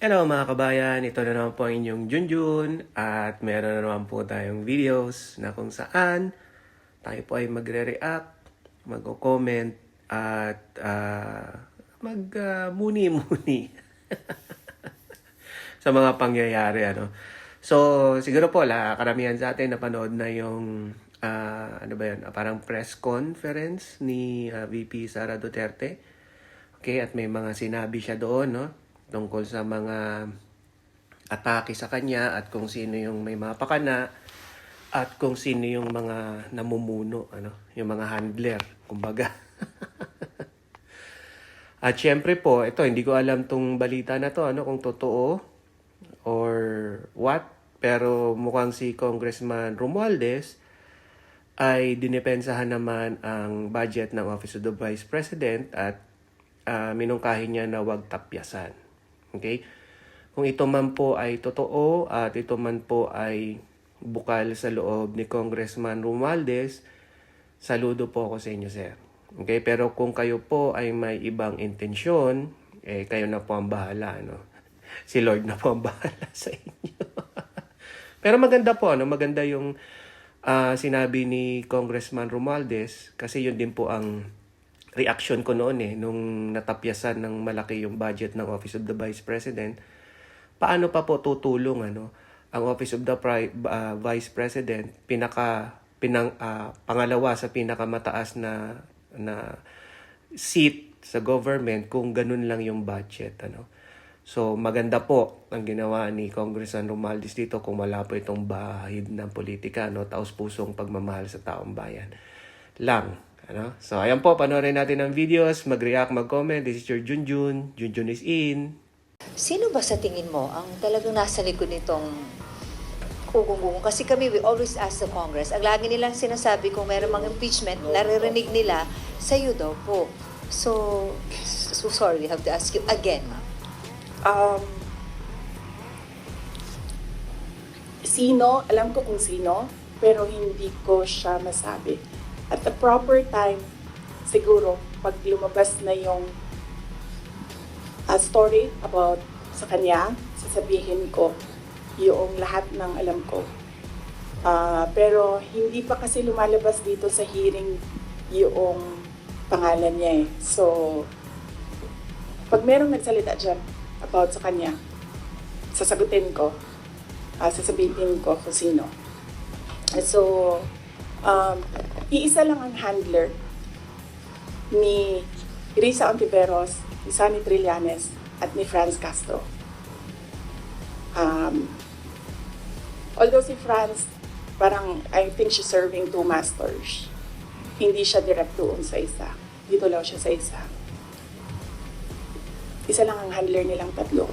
Hello mga kabayan, ito na naman po ang inyong Junjun at meron na naman po tayong videos na kung saan tayo po ay magre-react, mag-comment at mag-muni-muni sa mga pangyayari. So siguro po karamihan sa atin napanood na yung parang press conference ni VP Sara Duterte. Okay, at may mga sinabi siya doon, no? Tungkol sa mga atake sa kanya at kung sino yung may mapakana at kung sino yung mga namumuno, yung mga handler, kumbaga. At syempre po, ito, hindi ko alam tong balita na to, kung totoo or what, pero mukhang si Congressman Romualdez ay dinepensahan naman ang budget ng Office of the Vice President at minungkahin niya na wag tapyasan. Okay? Kung ito man po ay totoo at ito man po ay bukal sa loob ni Congressman Romualdez, saludo po ako sa inyo, sir. Okay? Pero kung kayo po ay may ibang intensyon, kayo na po ang bahala, Si Lord na po ang bahala sa inyo. Pero maganda po, maganda yung sinabi ni Congressman Romualdez kasi yun din po ang reaction ko noon nung natapyasan ng malaki yung budget ng Office of the Vice President. Paano pa po tutulong ang Office of the Vice President pangalawa sa pinakamataas na seat sa government kung ganun lang yung budget So maganda po ang ginawa ni Congressman Romualdez dito kung wala po itong bahid ng politika, taos-pusong pagmamahal sa taong bayan lang. So, ayan po, panoorin natin ang videos, mag-react, mag-comment. This is your Junjun. Junjun is in. Sino ba sa tingin mo ang talagang nasa likod nitong ugong-ugong? Kasi kami, we always ask the Congress. Ang lagi nilang sinasabi kung mayroong mga impeachment, naririnig nila sa'yo daw po. So sorry, we have to ask you again, ma'am. Sino, alam ko kung sino, pero hindi ko siya masabi. At the proper time, siguro, pag lumabas na yung story about sa kanya, sasabihin ko yung lahat ng alam ko. Pero hindi pa kasi lumalabas dito sa hearing yung pangalan niya . So, pag merong nagsalita dyan about sa kanya, sasagutin ko, sasabihin ko kung sino. So, iisa lang ang handler ni Risa Ontiveros, ni Sonny Trillanes, at ni Franz Castro. Although si Franz, parang I think she's serving two masters. Hindi siya direct doon sa isa. Dito lang siya sa isa. Isa lang ang handler nilang tatlo.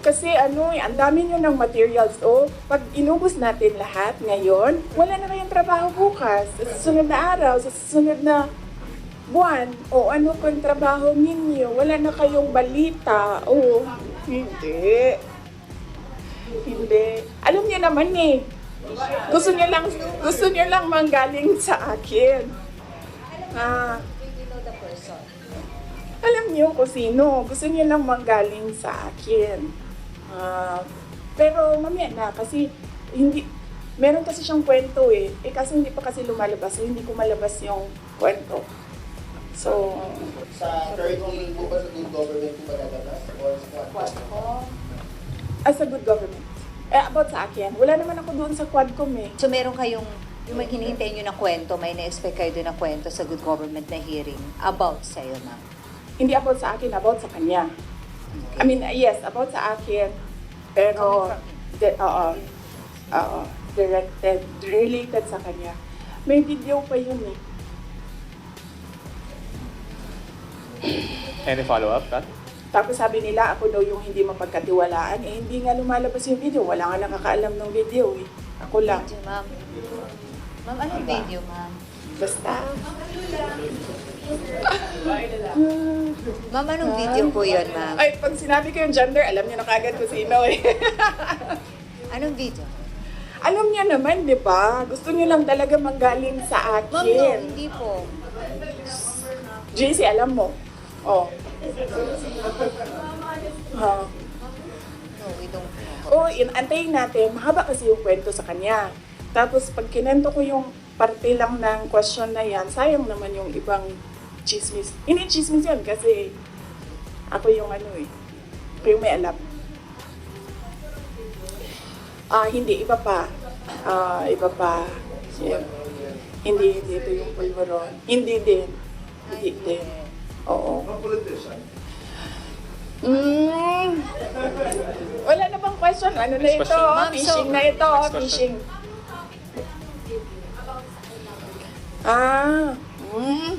Kasi ang dami nyo ng materials. Pag inubos natin lahat ngayon, wala na kayong trabaho bukas. Sa susunod na araw, sa susunod na buwan, ano kung trabaho ninyo? Wala na kayong balita. Hindi. Alam niyo naman Gusto niyo lang manggaling sa akin. Alam niyo kung sino. Gusto niyo lang manggaling sa akin. Pero mamaya na kasi meron kasi siyang kwento kasi hindi pa kasi lumalabas. So hindi ko malabas yung kwento. So, sa third hearing po ba sa good government po ba lalabas? Or sa Quadcom? As a good government. About sa akin, wala naman ako doon sa Quadcom So meron kayong, yung hinihintay nyo na kwento, may na-expect kayo doon na kwento sa good government na hearing about sa'yo, ma'am? Hindi about sa akin, about sa kanya. Okay. I mean, yes, about sa akin. Pero, related sa kanya. May video pa yun Any follow-up, Kat? Tapos sabi nila, ako daw yung hindi mapagkatiwalaan. Hindi nga lumalabas yung video. Wala nga nakakaalam ng video Ako lang. Video, ma'am. Ma'am, anong video, ma'am? Basta. Ma'am, anong video po yun, ma'am? Ay, pag sinabi ko yung gender, alam niyo na kagad kung sino Anong video? Alam niya naman, di ba? Gusto niyo lang talaga manggaling sa akin. Ma'am, no, hindi po. JC, alam mo. Oh. Ah. No, we don't know. Oo, antayin natin. Mahaba kasi yung kwento sa kanya. Tapos pag kinento ko yung parte lang ng question na yan, sayang naman yung ibang chismis. Hindi chismis yun kasi ako yung ako yung may alam. Hindi, iba pa. Iba pa. Yeah. Hindi ito yung pulveron. Hindi din. Hindi din. Oo. Wala na bang question? Ano na ito? Ma'am, Fishing so- na ito. Fishing.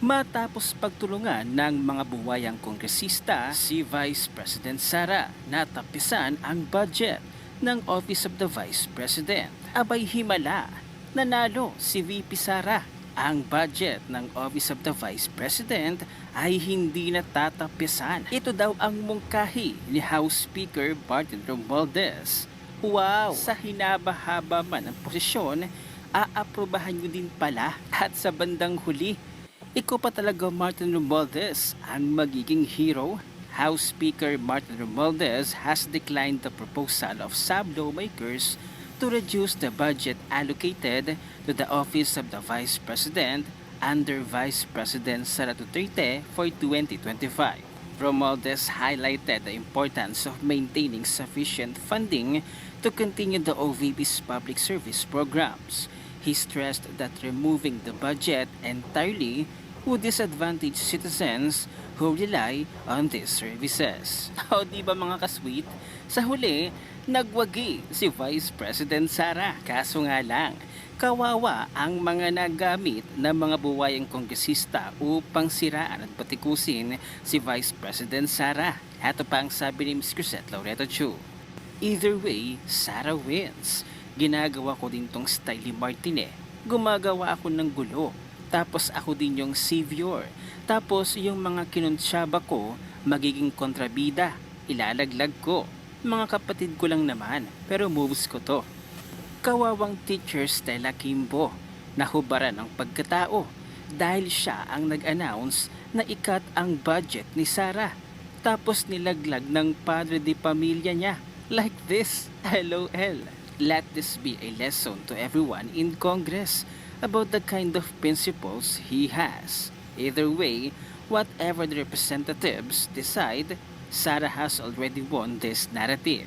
Matapos pagtulungan ng mga buwayang kongresista, si Vice President Sara natapisan ang budget ng Office of the Vice President. Abay himala, nanalo si VP Sara. Ang budget ng Office of the Vice President ay hindi natatapisan. Ito daw ang mungkahi ni House Speaker Martin Romualdez. Wow! Sa hinabahaba man ang posisyon, aaprubahan nyo din pala at sa bandang huli, ikaw pa talaga Martin Romualdez ang magiging hero. House Speaker Martin Romualdez has declined the proposal of some lawmakers to reduce the budget allocated to the Office of the Vice President under Vice President Sara Duterte for 2025. Romualdez highlighted the importance of maintaining sufficient funding to continue the OVP's public service programs. He stressed that removing the budget entirely would disadvantage citizens who rely on these services. O di ba mga kasweet? Sa huli, nagwagi si Vice President Sara. Kaso nga lang, kawawa ang mga nagamit ng mga buwayang kongresista upang siraan at patikusin si Vice President Sara. Ito pa ang sabi ni Ms. Crisette Laureto Chu. Either way, Sara wins. Ginagawa ko din tong style ni Martin. Gumagawa ako ng gulo. Tapos ako din yung savior. Tapos yung mga kinunsyaba ko, magiging kontrabida. Ilalaglag ko. Mga kapatid ko lang naman, pero moves ko to. Kawawang teacher Stella Kimbo, nahubaran ang pagkatao dahil siya ang nag-announce na ikat ang budget ni Sara. Tapos nilaglag ng padre de pamilya niya. Like this, LOL. Let this be a lesson to everyone in Congress about the kind of principles he has. Either way, whatever the representatives decide, Sara has already won this narrative.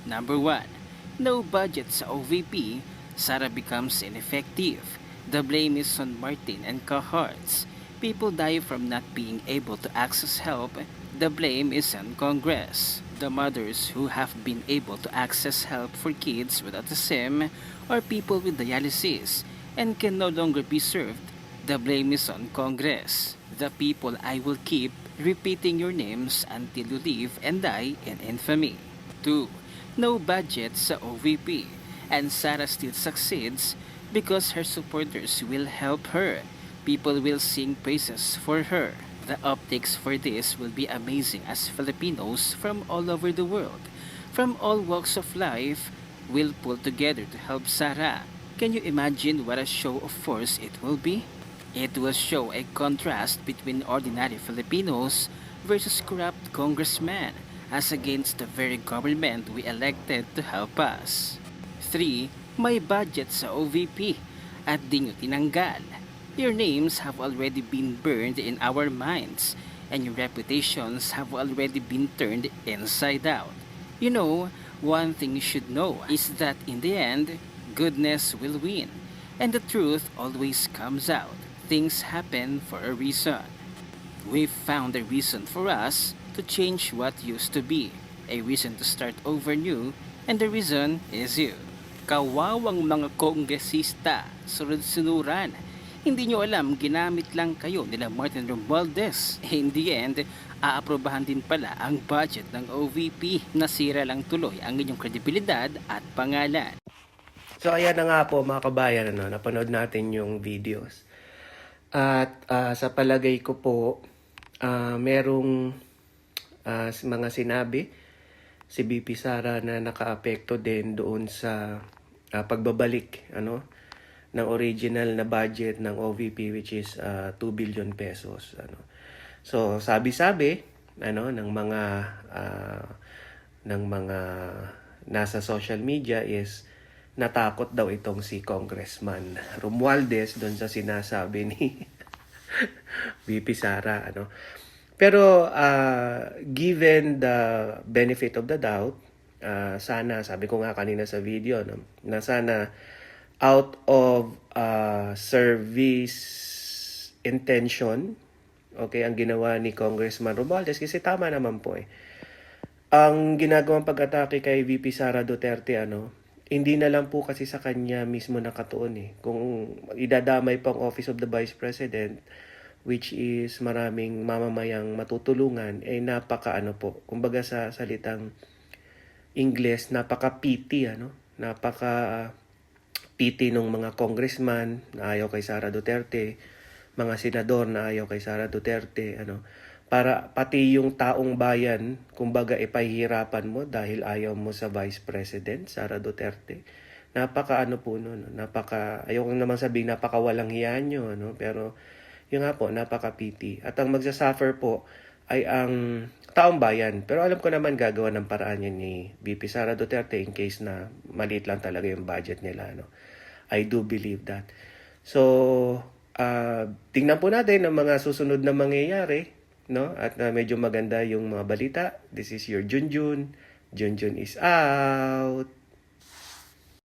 Number 1. No budget sa OVP, Sara becomes ineffective. The blame is on Martin and cohorts. People die from not being able to access help. The blame is on Congress. The mothers who have been able to access help for kids with autism or people with dialysis and can no longer be served, the blame is on Congress. The people I will keep repeating your names until you leave and die in infamy. 2. No budget sa OVP, and Sara still succeeds because her supporters will help her. People will sing praises for her. The optics for this will be amazing as Filipinos from all over the world, from all walks of life, will pull together to help Sara. Can you imagine what a show of force it will be? It will show a contrast between ordinary Filipinos versus corrupt congressmen as against the very government we elected to help us. 3. May budget sa OVP at di nyo tinanggal. Your names have already been burned in our minds and your reputations have already been turned inside out. You know, one thing you should know is that in the end, goodness will win and the truth always comes out. Things happen for a reason. We've found a reason for us to change what used to be, a reason to start over new, and the reason is you. Kawawang mga kongresista, sunod-sunuran. Hindi nyo alam, ginamit lang kayo nila Martin Romualdez. In the end, aaprobahan din pala ang budget ng OVP. Nasira lang tuloy ang inyong kredibilidad at pangalan. So ayan na nga po mga kabayan, napanood natin yung videos. At sa palagay ko po, merong mga sinabi si BP Sara na nakaapekto din doon sa pagbabalik ng original na budget ng OVP, which is 2 billion pesos. So, sabi-sabi ng mga nasa social media is natakot daw itong si Congressman Romualdez doon sa sinasabi ni VP Sara, Pero given the benefit of the doubt, sana, sabi ko nga kanina sa video, na sana out of service intention, okay, ang ginawa ni Congressman Romualdez, kasi tama naman po ang ginagawang pag-atake kay VP Sara Duterte, hindi na lang po kasi sa kanya mismo nakatuon Kung idadamay pa ang Office of the Vice President, which is maraming mamamayang matutulungan, napaka kumbaga sa salitang Ingles, napaka-pity, napaka-pity ng mga congressman na ayaw kay Sara Duterte, mga senador na ayaw kay Sara Duterte, para pati yung taong bayan, kumbaga ipahihirapan mo dahil ayaw mo sa Vice President, Sara Duterte. Napaka ayaw ko naman sabihin napaka walang hiya nyo, pero yun nga po, napaka-pity. At ang magsasuffer po ay ang taong bayan. Pero alam ko naman gagawa ng paraan yan ni VP Sara Duterte in case na maliit lang talaga yung budget nila. I do believe that. So, tingnan po natin ang mga susunod na mangyayari. At medyo maganda yung mga balita. This is your Junjun. Junjun is out.